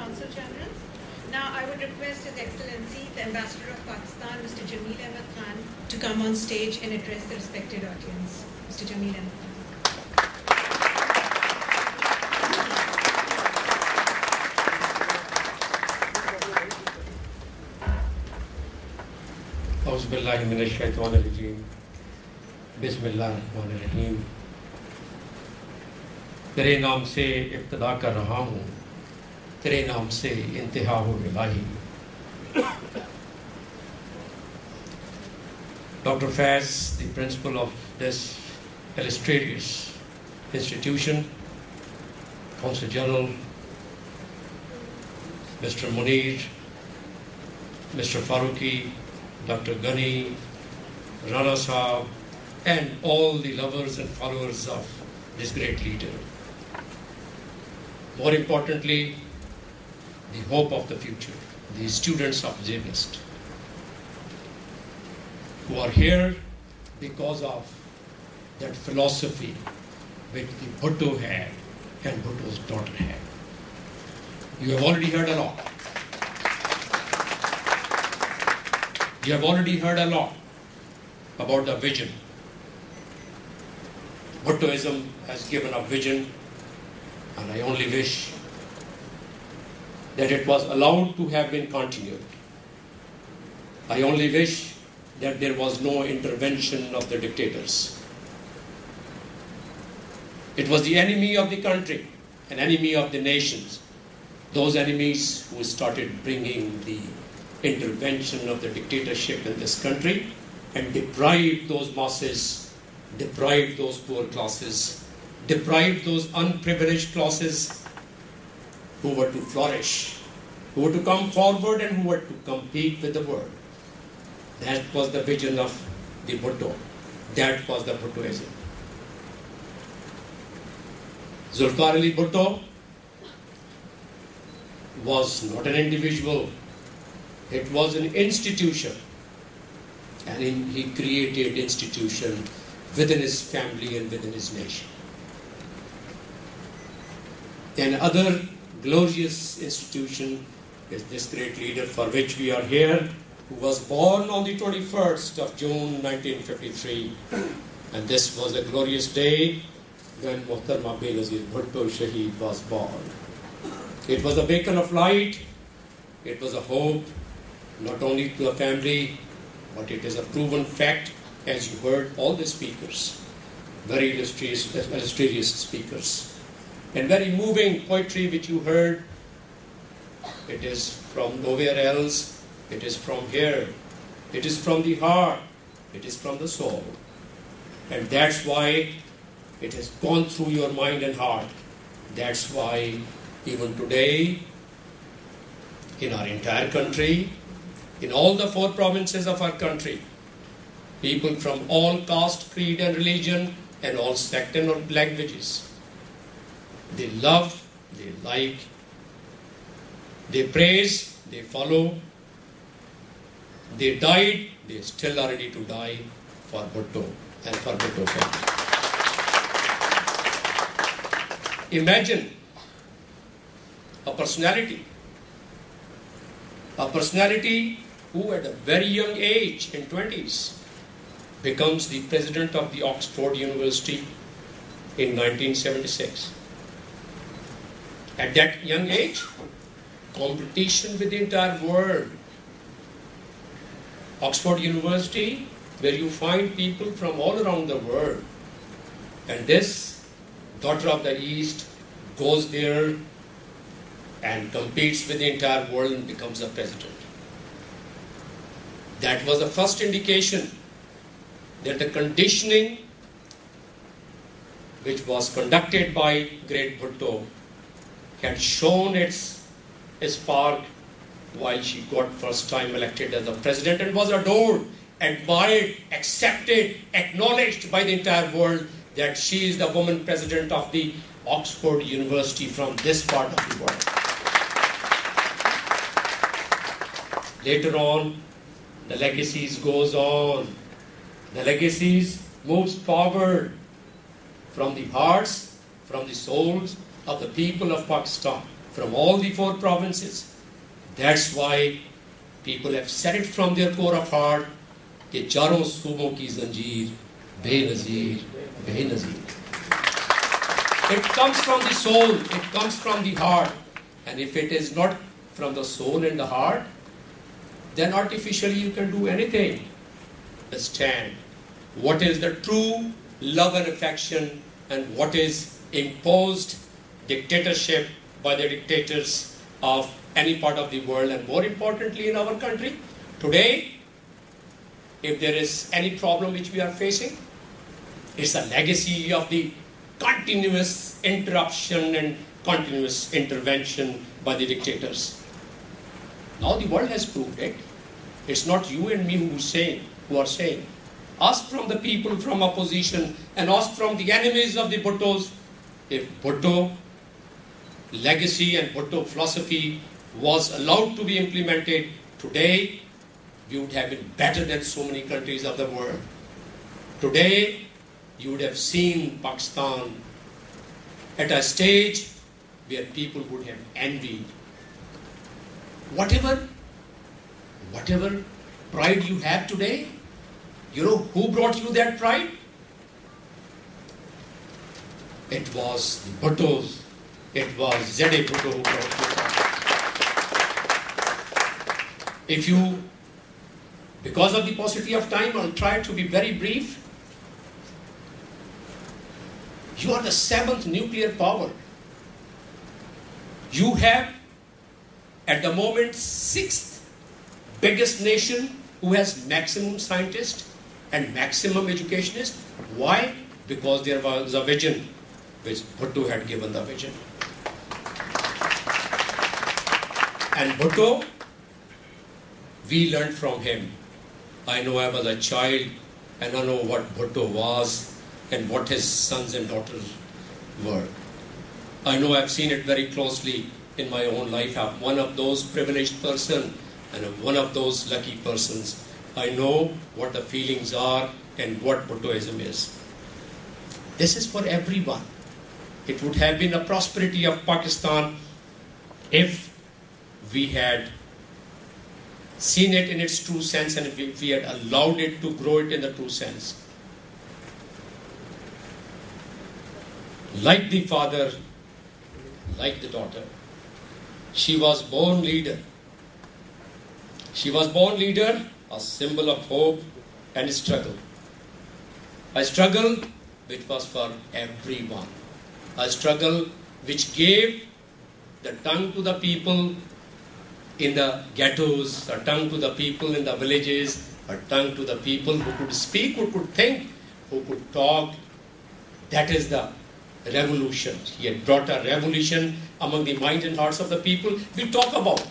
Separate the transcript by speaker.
Speaker 1: Consul General. Now I would request His Excellency, the Ambassador of Pakistan, Mr. Jamil Ahmed, to come on stage and address the respected audience. Mr. Jamil Ahmed.
Speaker 2: Auzubillahi minash shaitanir rajeem. Bismillahir rahmanir rahim. तेरे नाम से इब्तिदा कर रहा हूँ, तेरे नाम से इंतहा हो इलाही. Dr. Faz, the principal of this illustrious institution, Consul General, Mr. Munir, Mr. Faruqi, Dr. Ghani, Rana Saab, and all the lovers and followers of this great leader. More importantly, the hope of the future, the students of JBIST, who are here because of that philosophy which the Bhutto had and Bhutto's daughter had. You have already heard a lot. You have already heard a lot about the vision. Bhuttoism has given a vision, and I only wish that it was allowed to have been continued. I only wish that there was no intervention of the dictators. It was the enemy of the country, an enemy of the nations, those enemies who started bringing the intervention of the dictatorship in this country and deprived those masses, deprived those poor classes, deprived those unprivileged classes who were to flourish, who were to come forward and who were to compete with the world. That was the vision of the Bhutto. That was the Bhuttoism. Zulfikar Ali Bhutto was not an individual. It was an institution. And he created institution within his family and within his nation. An other glorious institution is this great leader for which we are here, who was born on the 21st of June 1953. And this was a glorious day when Muhtarama Benazir Bhutto Shaheed was born. It was a beacon of light, it was a hope, not only to the family, but it is a proven fact, as you heard all the speakers, very illustrious speakers, and very moving poetry which you heard. It is from nowhere else, it is from here, it is from the heart, it is from the soul. And that's why it has gone through your mind and heart. That's why even today, in our entire country, in all the 4 provinces of our country, people from all caste, creed and religion and all sect and all languages, they love, they like, they praise, they follow, they died, they still are ready to die for Bhutto and for Bhutto family. Imagine a personality who at a very young age, in 20s, becomes the president of the Oxford University in 1976. At that young age, competition with the entire world. Oxford University, where you find people from all around the world. And this daughter of the East goes there and competes with the entire world and becomes a president. That was the first indication that the conditioning which was conducted by great Bhutto had shown its spark while she got first time elected as a president and was adored, admired, accepted, acknowledged by the entire world that she is the woman president of the Oxford University from this part of the world. Later on, the legacies goes on. The legacies moves forward from the hearts, from the souls of the people of Pakistan, from all the 4 provinces. That's why people have said it from their core of heart कि चारों सूबों की जंजीर Benazir Benazir. It comes from the soul, it comes from the heart. And if it is not from the soul and the heart, then artificially you can do anything. Understand what is the true love and affection and what is imposed dictatorship by the dictators of any part of the world, and more importantly in our country. Today, if there is any problem which we are facing, it's a legacy of the continuous interruption and continuous intervention by the dictators. Now the world has proved it. It's not you and me who are saying. Ask from the people from opposition and ask from the enemies of the Bhuttos if Bhutto legacy and Bhutto philosophy was allowed to be implemented today, we would have been better than so many countries of the world. Today, you would have seen Pakistan at a stage where people would have envied. Whatever pride you have today, you know who brought you that pride? It was the Bhuttos. It was Zede Bhutto who brought you that. If you, because of the paucity of time, I'll try to be very brief. You are the 7th nuclear power. You have, at the moment, 6th biggest nation who has maximum scientists and maximum educationists. Why? Because there was a vision which Bhutto had given the vision. And Bhutto, we learned from him. I know I was a child and I know what Bhutto was and what his sons and daughters were. I know I've seen it very closely in my own life. I'm one of those privileged persons and I'm one of those lucky persons. I know what the feelings are and what Bhuttoism is. This is for everyone. It would have been a prosperity of Pakistan if we had seen it in its true sense and if we had allowed it to grow it in the true sense. Like the father, like the daughter, she was born leader. She was born leader, a symbol of hope and struggle. A struggle which was for everyone. A struggle which gave the tongue to the people in the ghettos, a tongue to the people in the villages, a tongue to the people who could speak, who could think, who could talk. That is the revolution. He had brought a revolution among the minds and hearts of the people. We talk about